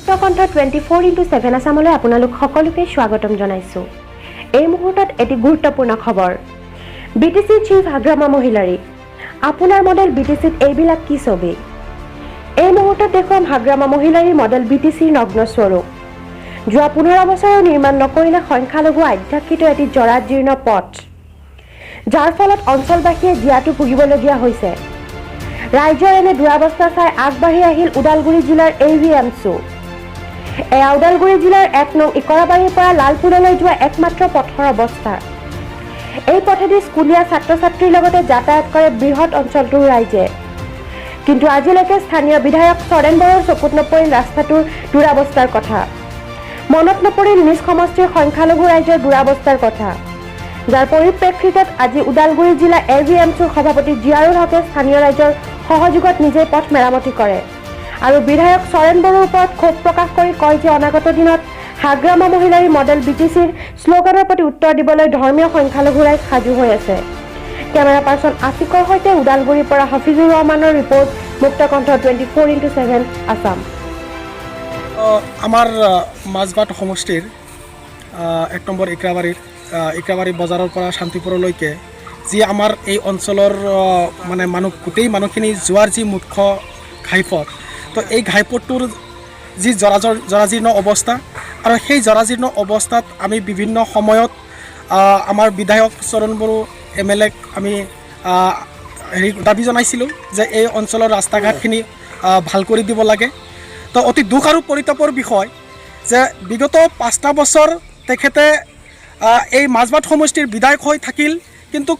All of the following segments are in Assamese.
মুক্তকণ্ঠ 24/7 আসামলৈ আপোনালোক সকলোকে স্বাগতম জনাইছোঁ। এই মুহূৰ্তত এটি গুৰুত্বপূৰ্ণ খবৰ। BTC চিফ হাগ্ৰামা মহিলাৰী আপোনাৰ মডেল BTCত এইবিলাক কি ছবি? এই মুহূৰ্তত দেখুৱাম হাগ্ৰামা মহিলাৰীৰ মডেল BTCৰ নগ্ন স্বৰূপ। যোৱা 15 বছৰেও নিৰ্মাণ নকৰিলে সংখ্যালঘু আধ্যাত্মিক এটি জৰাজীৰ্ণ পথ, যাৰ ফলত অঞ্চলবাসীয়ে জীয়াতু ভুগিবলগীয়া হৈছে। ৰাজ্যৰ এনে দুৰাৱস্থা চাই আগবাঢ়ি আহিল ওদালগুৰি জিলাৰ AVMছু। এয়া ওদালগুৰি জিলাৰ 1 নং ইকৰাবাৰীৰ পৰা লালপুৰলৈ যোৱা একমাত্ৰ পথৰ অৱস্থা। এই পথেদি স্কুলীয়া ছাত্ৰ ছাত্ৰীৰ লগতে যাতায়াত কৰে বৃহৎ অঞ্চলটোৰ ৰাইজে। কিন্তু আজিলৈকে স্থানীয় বিধায়ক চৰেণ বড়োৰ চকুত নপৰিল ৰাস্তাটোৰ দুৰাৱস্থাৰ কথা। মনত নপৰিল নিজ সমষ্টিৰ সংখ্যালঘু ৰাইজৰ দুৰাৱস্থাৰ কথা, যাৰ পৰিপ্ৰেক্ষিতত আজি ওদালগুৰি জিলা AVMছুৰ সভাপতি জিয়াৰুল হকে স্থানীয় ৰাইজৰ সহযোগত নিজে পথ মেৰামতি কৰে আৰু বিধায়ক চৰেণ বড়োৰ ওপৰত ক্ষোভ প্ৰকাশ কৰি কয় যে অনাগত দিনত হাগ্ৰামা মহিলাৰী মডেল BTCৰ শ্লোগানৰ প্ৰতি উত্তৰ দিবলৈ ধৰ্মীয় সংখ্যালঘু ৰাইজ সাজু হৈ আছে। কেমেৰা পাৰ্চন আছিকৰ সৈতে ওদালগুৰিৰ পৰা হাফিজুৰ ৰহমানৰ ৰিপৰ্ট, মুক্তকণ্ঠ 24/7 আসাম। আমাৰ মাজবাট সমষ্টিৰ 1 নম্বৰ ইকৰাবাৰী বজাৰৰ পৰা শান্তিপুৰলৈকে যি আমাৰ এই অঞ্চলৰ মানে গোটেই মানুহখিনি যোৱাৰ যি মুখ্য ঘাইপথ, তো এই ঘাইপথটোৰ যি জৰাজীৰ্ণ অৱস্থা, আৰু সেই জৰাজীৰ্ণ অৱস্থাত আমি বিভিন্ন সময়ত আমাৰ বিধায়ক চৰণ বড়ো MLAক আমি দাবী জনাইছিলোঁ যে এই অঞ্চলৰ ৰাস্তা ঘাটখিনি ভাল কৰি দিব লাগে। তো অতি দুখ আৰু পৰিতাপৰ বিষয় যে বিগত 5টা বছৰ তেখেতে এই মাজবাট সমষ্টিৰ বিধায়ক হৈ থাকিল, কিন্তু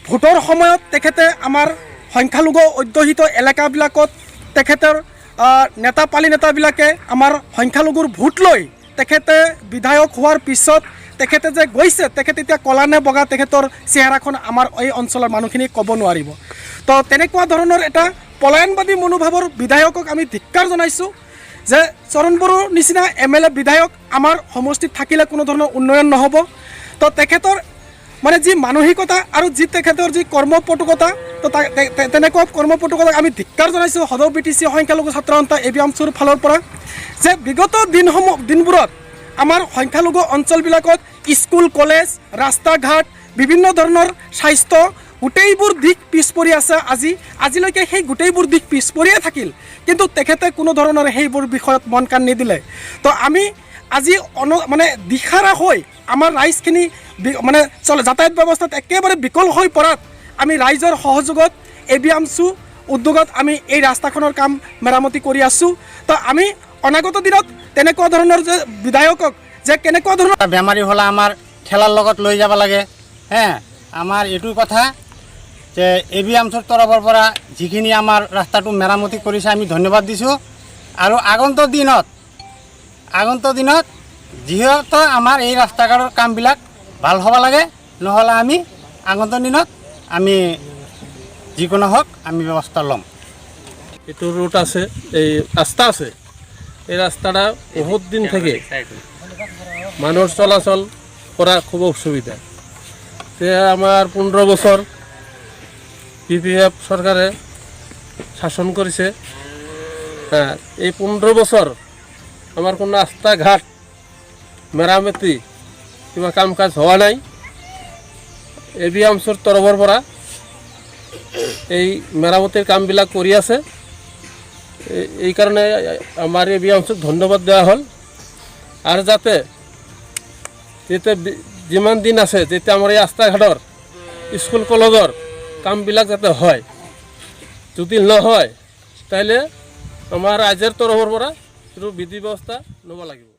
ভোটৰ সময়ত তেখেতে আমাৰ সংখ্যালঘু অধ্যুষিত এলেকাবিলাকত তেখেতৰ নেতাবিলাকে আমাৰ সংখ্যালঘুৰ ভোট লৈ তেখেতে বিধায়ক হোৱাৰ পিছত তেখেতে যে গৈছে, তেখেতে এতিয়া কলা নে বগা তেখেতৰ চেহেৰাখন আমাৰ এই অঞ্চলৰ মানুহখিনি ক'ব নোৱাৰিব। তো তেনেকুৱা ধৰণৰ এটা পলায়নবাদী মনোভাৱৰ বিধায়কক আমি ধিক্কাৰ জনাইছোঁ যে চৰণ বড়োৰ নিচিনা MLA বিধায়ক আমাৰ সমষ্টিত থাকিলে কোনো ধৰণৰ উন্নয়ন নহ'ব। তো তেখেতৰ মানে যি মানসিকতা আৰু তেখেতৰ যি কৰ্মপটুকতা, তো তেনেকুৱা কৰ্মপটুকতাক আমি ধিক্কাৰ জনাইছোঁ সদৌ BTC সংখ্যালঘু ছাত্ৰ সন্থা AVMছুৰ ফালৰ পৰা, যে বিগত দিনবোৰত আমাৰ সংখ্যালঘু অঞ্চলবিলাকত স্কুল কলেজ ৰাস্তা ঘাট বিভিন্ন ধৰণৰ স্বাস্থ্য গোটেইবোৰ দিশ পিছ পৰি আছে। আজিলৈকে সেই গোটেইবোৰ দিশ পিছ পৰিয়ে থাকিল, কিন্তু তেখেতে কোনো ধৰণৰ সেইবোৰ বিষয়ত মন কাণ নিদিলে। তো আমি আজি দিশাৰা হৈ আমাৰ ৰাইজখিনি যাতায়াত ব্যৱস্থাত একেবাৰে বিকল হৈ পৰাত আমি ৰাইজৰ সহযোগত AVMছু উদ্যোগত আমি এই ৰাস্তাখনৰ কাম মেৰামতি কৰি আছোঁ। তো আমি অনাগত দিনত তেনেকুৱা ধৰণৰ যে বিধায়কক যে কেনেকুৱা ধৰণৰ বেমাৰী হ'লে আমাৰ ঠেলাৰ লগত লৈ যাব লাগে। আমাৰ এইটো কথা যে AVMছৰ তৰফৰ পৰা যিখিনি আমাৰ ৰাস্তাটো মেৰামতি কৰিছে আমি ধন্যবাদ দিছোঁ। আৰু আগন্তুক দিনত যিহেতু আমাৰ এই ৰাস্তা ঘাটৰ কামবিলাক ভাল হ'ব লাগে, নহ'লে আমি আগন্তুক দিনত আমি যিকোনো হওক আমি ব্যৱস্থা ল'ম। এইটো ৰোড আছে, এই ৰাস্তা আছে, এই ৰাস্তাটা বহুত দিন থেকে মানুহৰ চলাচল কৰা খুব অসুবিধা। আমাৰ 15 বছৰ B.P.F চৰকাৰে শাসন কৰিছে। এই 15 বছৰ আমাৰ কোনো ৰাস্তা ঘাট মেৰামতি কিবা কাম কাজ হোৱা নাই। AVMছৰ তৰফৰ পৰা এই মেৰামতিৰ কামবিলাক কৰি আছে। এই কাৰণে আমাৰ AVMছক ধন্যবাদ দেওয়া হ'ল। আৰু যাতে যিমান দিন আছে যেতিয়া আমাৰ এই ৰাস্তা ঘাটৰ স্কুল কলেজৰ কামবিলাক যাতে হয়, যদি নহয় তাহলে আমাৰ ৰাজ্যৰ তৰফৰ পৰা বিধি ব্যৱস্থা ল'ব লাগিব।